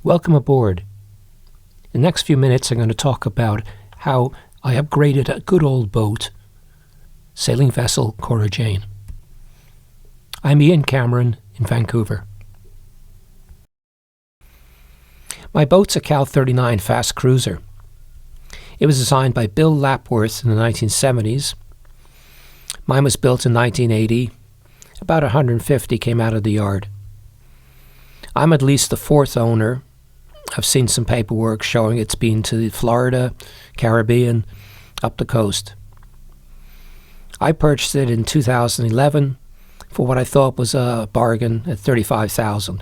Welcome aboard. In the next few minutes I'm going to talk about how I upgraded a good old boat, sailing vessel Corra Jane. I'm Ian Cameron in Vancouver. My boat's a Cal 39 fast cruiser. It was designed by Bill Lapworth in the 1970s. Mine was built in 1980. About 150 came out of the yard. I'm at least the fourth owner. I've seen some paperwork showing it's been to Florida, Caribbean, up the coast. I purchased it in 2011 for what I thought was a bargain at $35,000.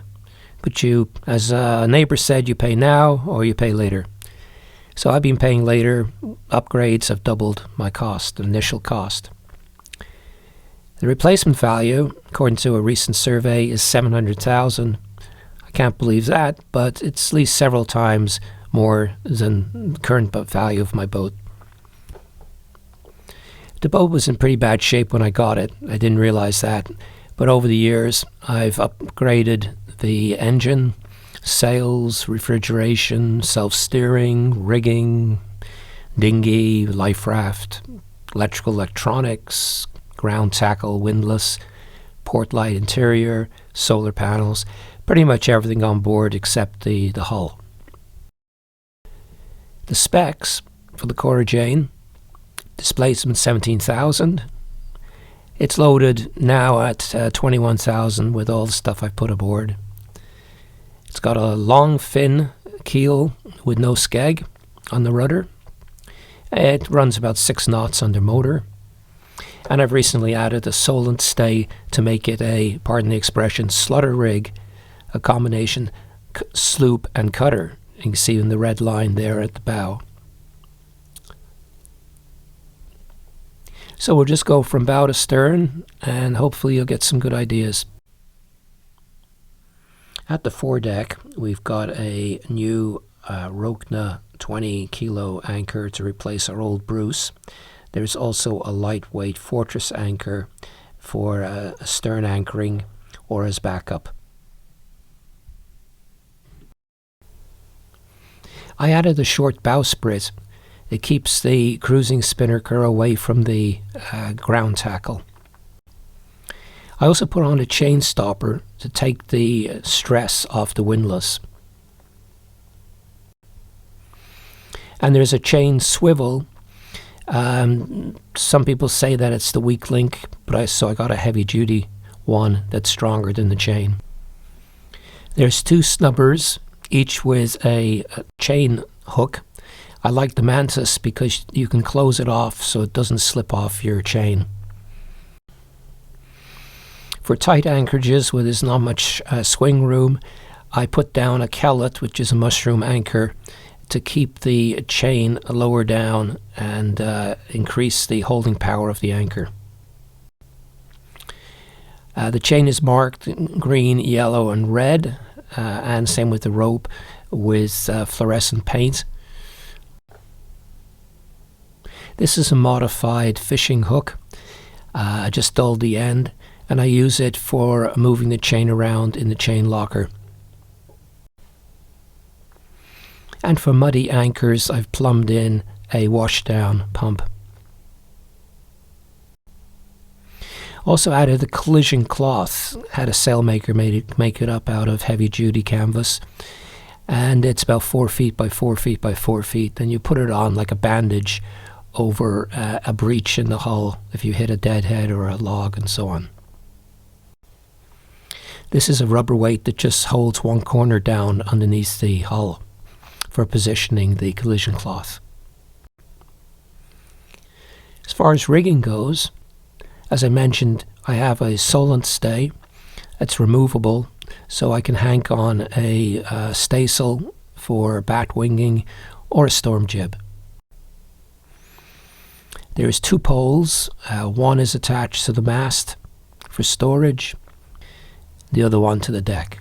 But you, as a neighbor said, you pay now or you pay later. So I've been paying later. Upgrades have doubled my cost, the initial cost. The replacement value, according to a recent survey, is $700,000. I can't believe that, but it's at least several times more than the current value of my boat. The boat was in pretty bad shape when I got it. I didn't realize that. But over the years, I've upgraded the engine, sails, refrigeration, self-steering, rigging, dinghy, life raft, electrical electronics, ground tackle, windlass, Portlight interior, solar panels, pretty much everything on board except the hull. The specs for the Corra Jane: displacement 17,000. It's loaded now at 21,000 with all the stuff I put aboard. It's got a long fin keel with no skeg on the rudder. It runs about 6 knots under motor. And I've recently added a Solent stay to make it a, pardon the expression, slutter rig, a combination sloop and cutter. You can see in the red line there at the bow. So we'll just go from bow to stern, and hopefully you'll get some good ideas. At the foredeck, we've got a new Rokna 20 kilo anchor to replace our old Bruce. There's also a lightweight Fortress anchor for a stern anchoring or as backup. I added a short bowsprit. It keeps the cruising spinnaker away from the ground tackle. I also put on a chain stopper to take the stress off the windlass. And there's a chain swivel. Some people say that it's the weak link, but so I got a heavy duty one that's stronger than the chain. There's 2 snubbers, each with a chain hook. I like the Mantis because you can close it off so it doesn't slip off your chain. For tight anchorages where there's not much swing room, I put down a Kellet, which is a mushroom anchor, to keep the chain lower down and increase the holding power of the anchor. The chain is marked green, yellow and red, and same with the rope with fluorescent paint. This is a modified fishing hook. I just dulled the end, and I use it for moving the chain around in the chain locker. And for muddy anchors, I've plumbed in a washdown pump. Also added the collision cloth. Had a sailmaker make it up out of heavy duty canvas. And it's about 4 feet by 4 feet by 4 feet. Then you put it on like a bandage over a breach in the hull if you hit a deadhead or a log and so on. This is a rubber weight that just holds one corner down underneath the hull for positioning the collision cloth. As far as rigging goes, as I mentioned, I have a Solent stay. It's removable, so I can hang on a staysail for bat winging or a storm jib. There's 2 poles. One is attached to the mast for storage, the other one to the deck.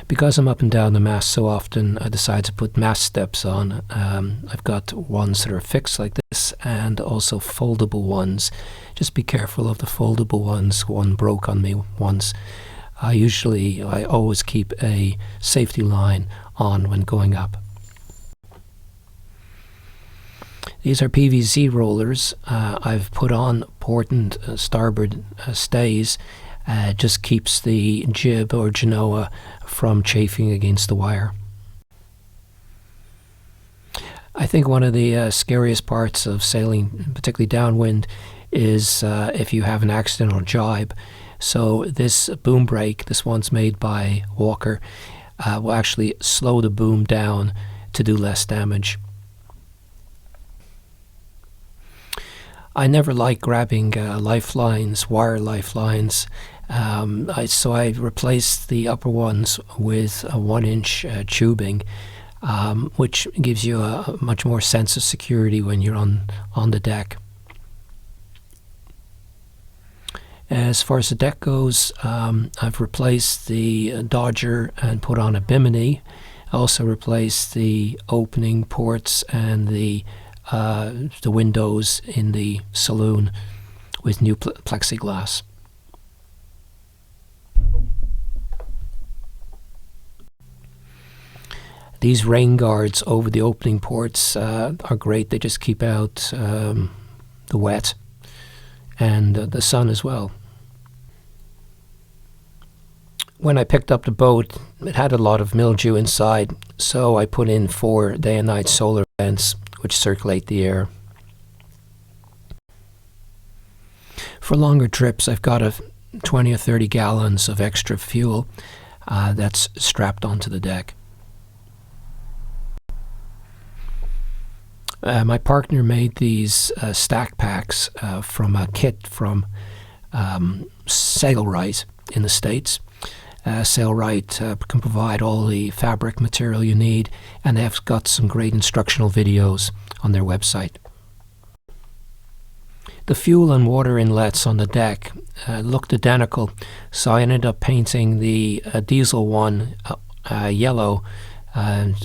Because I'm up and down the mast so often, I decided to put mast steps on. I've got ones that are fixed like this and also foldable ones. Just be careful of the foldable ones. One broke on me once. I always keep a safety line on when going up. These are PVC rollers. I've put on port and starboard stays. Just keeps the jib or genoa from chafing against the wire. I think one of the scariest parts of sailing, particularly downwind, is if you have an accidental jibe. So this boom brake, this one's made by Walker, will actually slow the boom down to do less damage. I never like grabbing lifelines, wire lifelines, so I replaced the upper ones with a 1-inch tubing, which gives you a much more sense of security when you're on the deck. As far as the deck goes, I've replaced the Dodger and put on a Bimini. I also replaced the opening ports and the windows in the saloon with new plexiglass. These rain guards over the opening ports are great. They just keep out the wet and the sun as well. When I picked up the boat, it had a lot of mildew inside, so I put in 4 day and night solar vents which circulate the air. For longer trips, I've got 20 or 30 gallons of extra fuel that's strapped onto the deck. My partner made these stack packs from a kit from Sailrite in the States. Sailrite can provide all the fabric material you need, and they've got some great instructional videos on their website. The fuel and water inlets on the deck looked identical, so I ended up painting the diesel one yellow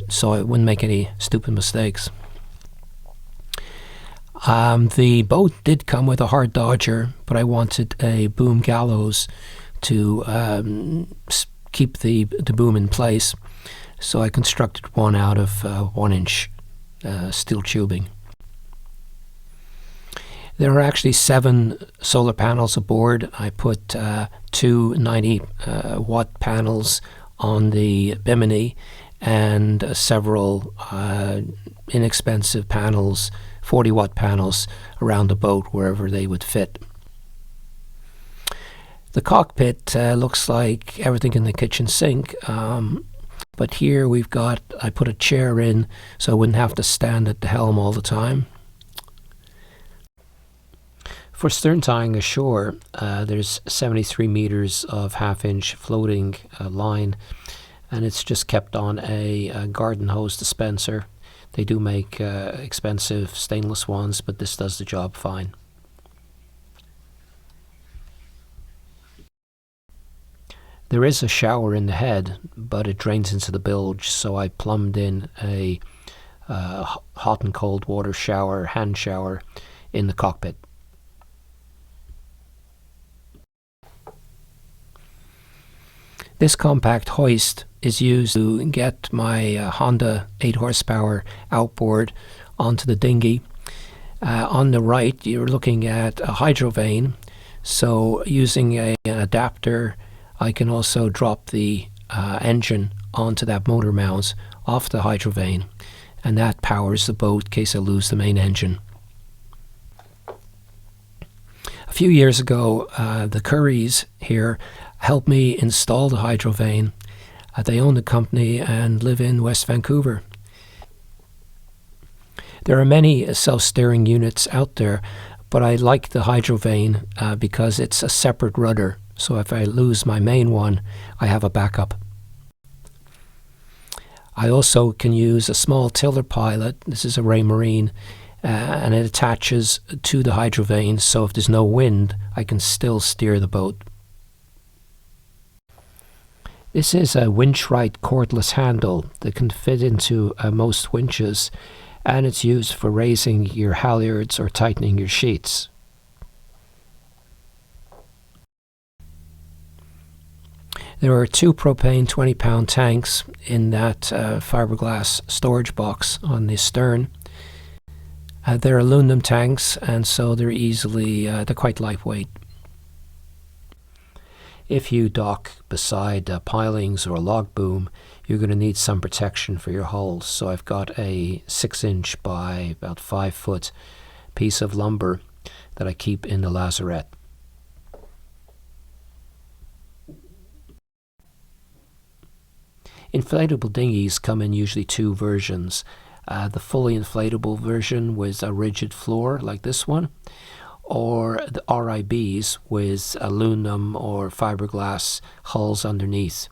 so I wouldn't make any stupid mistakes. The boat did come with a hard Dodger, but I wanted a boom gallows to keep the boom in place, so I constructed one out of 1-inch steel tubing. There are actually 7 solar panels aboard. I put 2 90-watt panels on the Bimini and several inexpensive panels, 40-watt panels, around the boat wherever they would fit. The cockpit looks like everything in the kitchen sink, but here I put a chair in so I wouldn't have to stand at the helm all the time. For stern tying ashore, there's 73 meters of 1/2-inch floating line, and it's just kept on a garden hose dispenser. They do make expensive stainless ones, but this does the job fine. There is a shower in the head, but it drains into the bilge, so I plumbed in a hot and cold water shower, hand shower, in the cockpit. This compact hoist is used to get my Honda 8 horsepower outboard onto the dinghy. On the right, you're looking at a hydrovane, so using an adapter, I can also drop the engine onto that motor mount off the hydrovane, and that powers the boat in case I lose the main engine. A few years ago, the Currys here helped me install the hydrovane. They own the company and live in West Vancouver. There are many self-steering units out there, but I like the hydrovane because it's a separate rudder. So if I lose my main one, I have a backup. I also can use a small tiller pilot. This is a Ray Marine, and it attaches to the hydrovane, so if there's no wind, I can still steer the boat. This is a WinchRite Cordless handle that can fit into most winches, and it's used for raising your halyards or tightening your sheets. There are 2 propane 20-pound tanks in that fiberglass storage box on the stern. They're aluminum tanks, and so they're quite lightweight. If you dock beside pilings or a log boom, you're going to need some protection for your hull. So I've got a 6-inch by about 5-foot piece of lumber that I keep in the lazarette. Inflatable dinghies come in usually 2 versions. The fully inflatable version with a rigid floor like this one, or the RIBs with aluminum or fiberglass hulls underneath.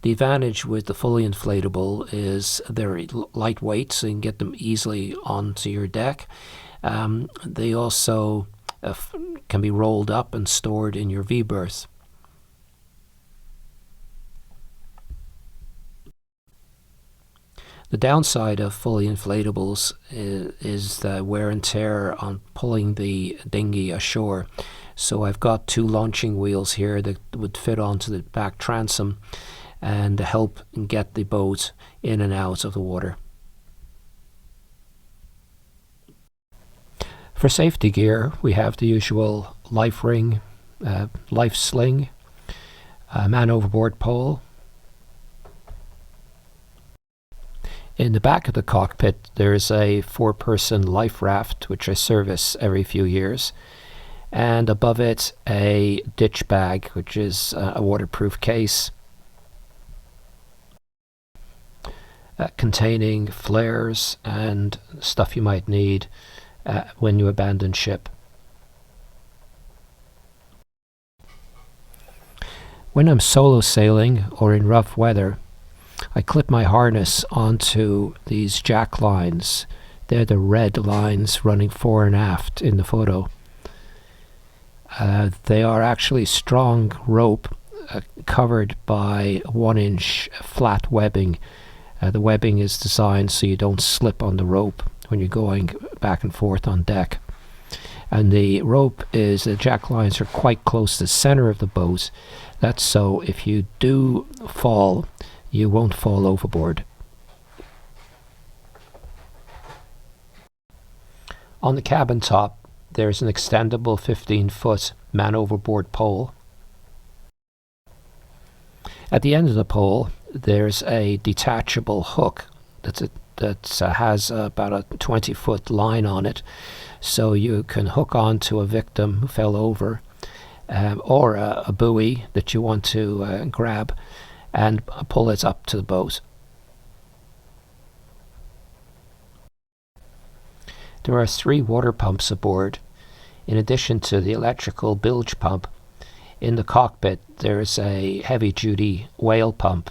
The advantage with the fully inflatable is they're lightweight, so you can get them easily onto your deck. They also can be rolled up and stored in your V-berth. The downside of fully inflatables is the wear and tear on pulling the dinghy ashore. So I've got 2 launching wheels here that would fit onto the back transom and help get the boat in and out of the water. For safety gear, we have the usual life ring, life sling, man overboard pole. In the back of the cockpit, there's a 4-person life raft, which I service every few years. And above it, a ditch bag, which is a waterproof case containing flares and stuff you might need when you abandon ship. When I'm solo sailing or in rough weather, I clip my harness onto these jack lines. They're the red lines running fore and aft in the photo. They are actually strong rope covered by 1-inch flat webbing. The webbing is designed so you don't slip on the rope when you're going back and forth on deck. And the jack lines are quite close to the center of the boat. That's so if you do fall, you won't fall overboard. On the cabin top, there's an extendable 15-foot man overboard pole. At the end of the pole, there's a detachable hook that has about a 20-foot line on it, so you can hook onto a victim who fell over, or a buoy that you want to grab and pull it up to the boat. There are 3 water pumps aboard. In addition to the electrical bilge pump, in the cockpit there's a heavy-duty whale pump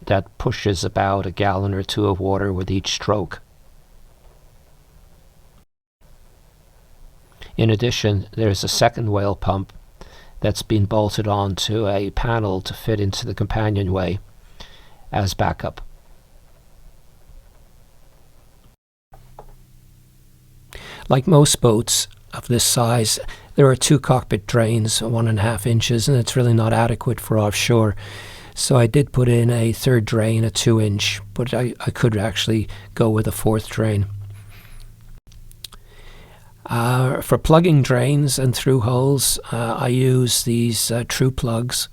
that pushes about 1 gallon or 2 of water with each stroke. In addition, there's a second whale pump that's been bolted onto a panel to fit into the companionway as backup. Like most boats of this size, there are 2 cockpit drains, 1.5 inches, and it's really not adequate for offshore. So I did put in a 3rd drain, a 2-inch, but I could actually go with a 4th drain. For plugging drains and through holes, I use these true plugs,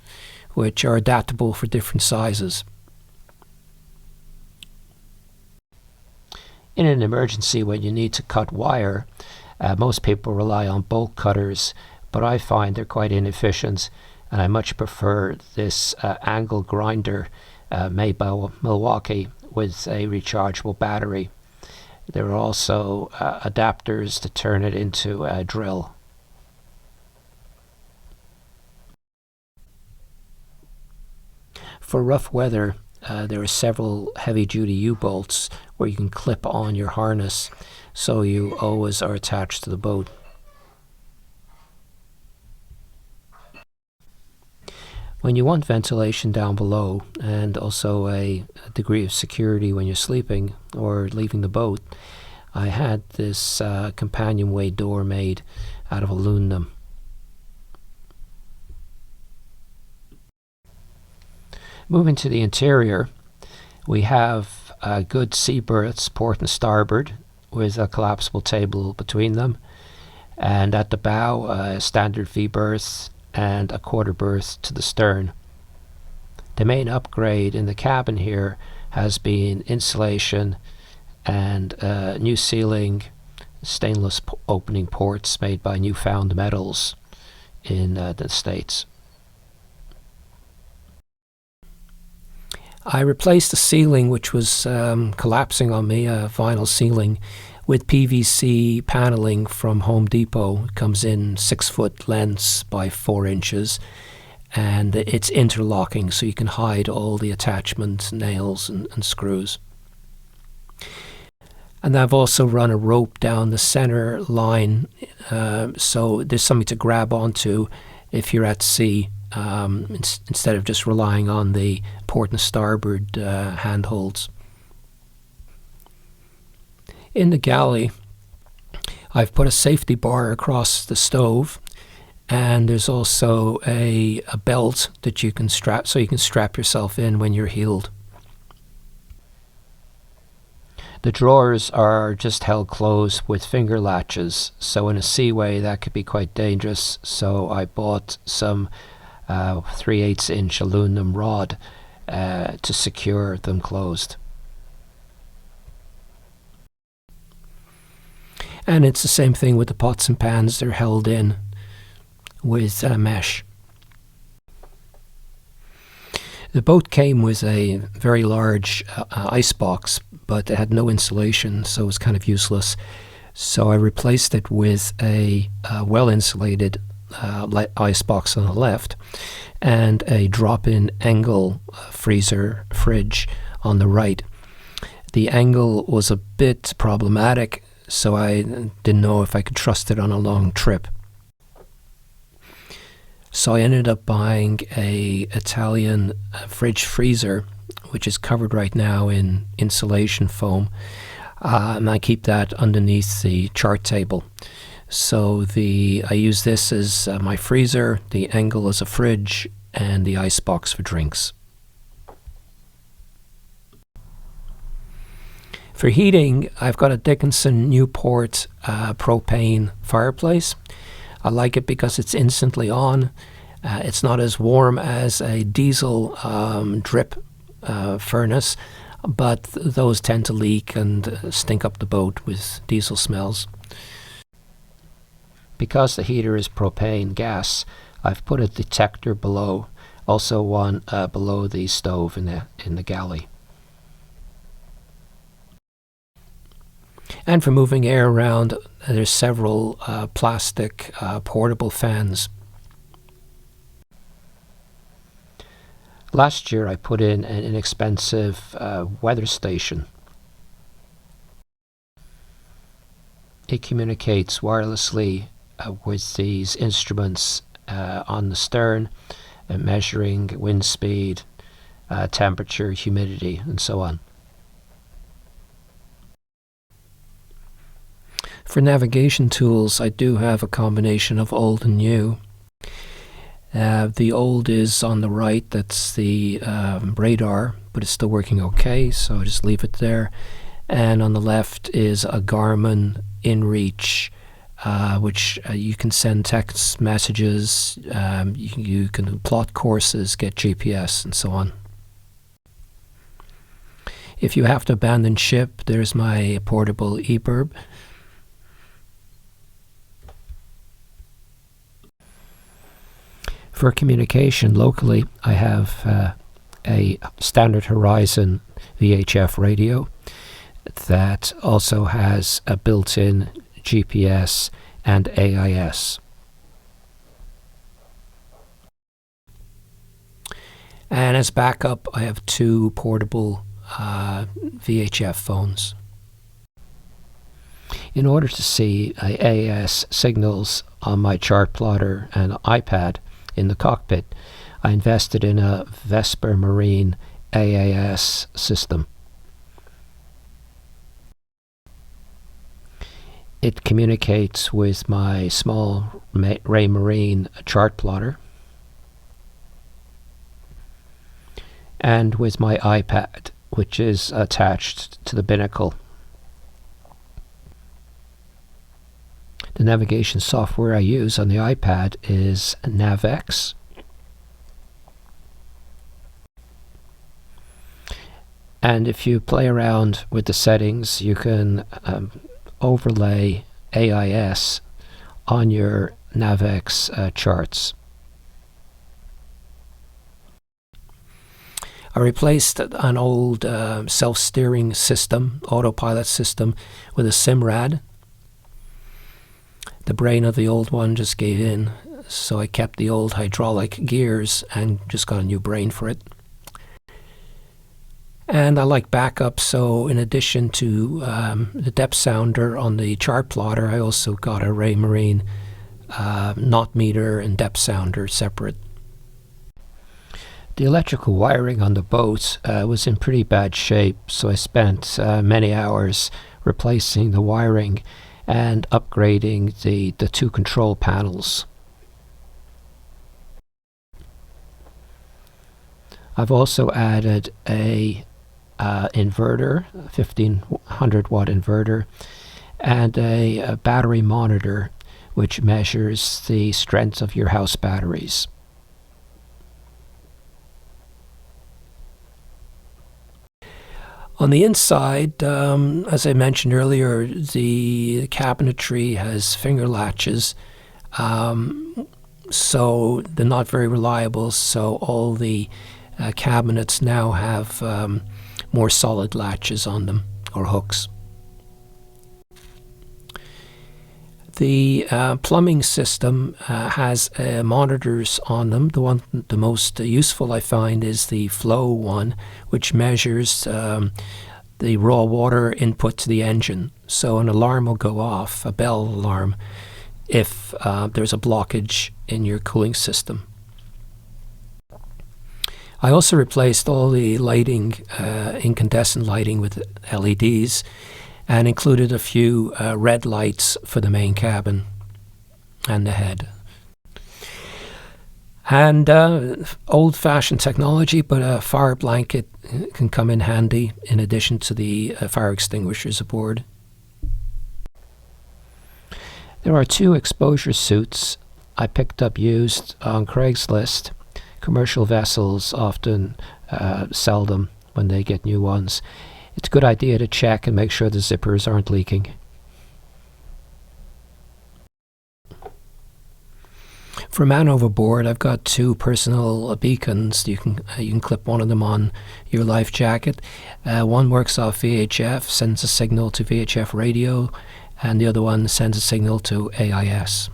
which are adaptable for different sizes. In an emergency, when you need to cut wire, most people rely on bolt cutters, but I find they're quite inefficient, and I much prefer this angle grinder made by Milwaukee with a rechargeable battery. There are also adapters to turn it into a drill. For rough weather, there are several heavy-duty U-bolts where you can clip on your harness, so you always are attached to the boat. When you want ventilation down below and also a degree of security when you're sleeping or leaving the boat, I had this companionway door made out of aluminum. Moving to the interior, we have good sea berths, port and starboard, with a collapsible table between them. And at the bow, a standard V berth and a quarter berth to the stern. The main upgrade in the cabin here has been insulation and new ceiling, stainless opening ports made by Newfound Metals in the States. I replaced the ceiling, which was collapsing on me, a vinyl ceiling, with PVC paneling from Home Depot. It comes in 6-foot lengths by 4 inches, and it's interlocking, so you can hide all the attachments, nails and screws. And I've also run a rope down the center line, so there's something to grab onto if you're at sea, instead of just relying on the port and starboard handholds. In the galley, I've put a safety bar across the stove, and there's also a belt that you can strap, so you can strap yourself in when you're heeled. The drawers are just held closed with finger latches, so in a seaway that could be quite dangerous, so I bought some 3/8 inch aluminum rod to secure them closed. And it's the same thing with the pots and pans. They're held in with mesh. The boat came with a very large ice box, but it had no insulation, so it was kind of useless. So I replaced it with a well-insulated ice box on the left and a drop-in angle fridge on the right. The angle was a bit problematic, so I didn't know if I could trust it on a long trip. So I ended up buying a Italian fridge freezer, which is covered right now in insulation foam, and I keep that underneath the chart table. So I use this as my freezer, the angle as a fridge, and the ice box for drinks. For heating, I've got a Dickinson Newport propane fireplace. I like it because it's instantly on. It's not as warm as a diesel drip furnace, but those tend to leak and stink up the boat with diesel smells. Because the heater is propane gas, I've put a detector below, also one below the stove in the galley. And for moving air around, there's several plastic portable fans. Last year I put in an inexpensive weather station. It communicates wirelessly with these instruments on the stern, measuring wind speed, temperature, humidity, and so on. For navigation tools, I do have a combination of old and new. The old is on the right, that's the radar, but it's still working okay, so I just leave it there. And on the left is a Garmin InReach, which you can send text messages, you can plot courses, get GPS, and so on. If you have to abandon ship, there's my portable eBirb. For communication locally, I have a Standard Horizon VHF radio that also has a built-in GPS and AIS. And as backup, I have 2 portable VHF phones. In order to see AIS signals on my chart plotter and iPad in the cockpit, I invested in a Vesper Marine AIS system. It communicates with my small Raymarine chart plotter, and with my iPad, which is attached to the binnacle. The navigation software I use on the iPad is NavX. And if you play around with the settings, you can overlay AIS on your NavX charts. I replaced an old self-steering system, autopilot system, with a Simrad. The brain of the old one just gave in, so I kept the old hydraulic gears and just got a new brain for it. And I like backup, so in addition to the depth sounder on the chart plotter, I also got a Raymarine knot meter and depth sounder separate. The electrical wiring on the boat was in pretty bad shape, so I spent many hours replacing the wiring and upgrading the two control panels. I've also added a inverter, 1500 watt inverter, and a battery monitor which measures the strength of your house batteries. On the inside, as I mentioned earlier, the cabinetry has finger latches, so they're not very reliable, so all the cabinets now have more solid latches on them, or hooks. The plumbing system has monitors on them. The most useful I find is the flow one, which measures the raw water input to the engine. So an alarm will go off, a bell alarm, if there's a blockage in your cooling system. I also replaced all the lighting, incandescent lighting, with LEDs, and included a few red lights for the main cabin and the head. And old-fashioned technology, but a fire blanket can come in handy in addition to the fire extinguishers aboard. There are 2 exposure suits I picked up used on Craigslist. Commercial vessels often sell them when they get new ones. It's a good idea to check and make sure the zippers aren't leaking. For man overboard, I've got 2 personal beacons. You can clip one of them on your life jacket. One works off VHF, sends a signal to VHF radio, and the other one sends a signal to AIS.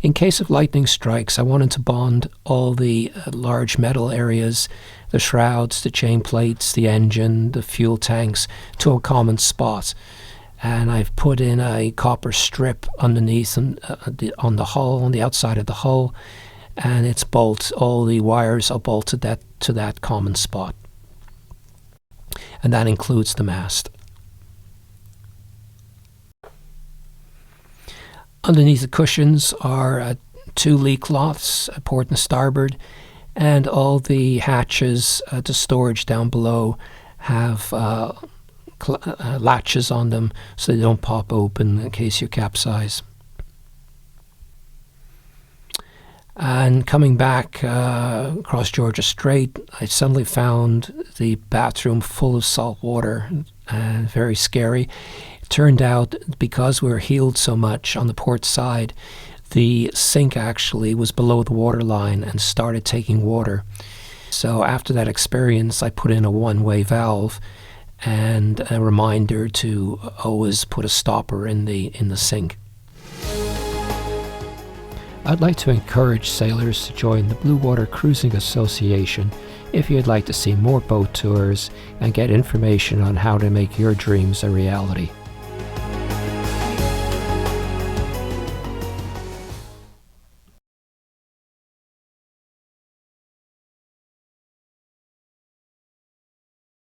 In case of lightning strikes, I wanted to bond all the large metal areas, the shrouds, the chain plates, the engine, the fuel tanks, to a common spot. And I've put in a copper strip underneath on the hull, on the outside of the hull, and all the wires are bolted to that common spot. And that includes the mast. Underneath the cushions are 2 lee cloths, port and starboard, and all the hatches to storage down below have latches on them so they don't pop open in case you capsize. And coming back across Georgia Strait, I suddenly found the bathroom full of salt water, and very scary. It turned out, because we were heeled so much on the port side, the sink actually was below the water line and started taking water. So after that experience, I put in a one-way valve and a reminder to always put a stopper in the sink. I'd like to encourage sailors to join the Blue Water Cruising Association if you'd like to see more boat tours and get information on how to make your dreams a reality.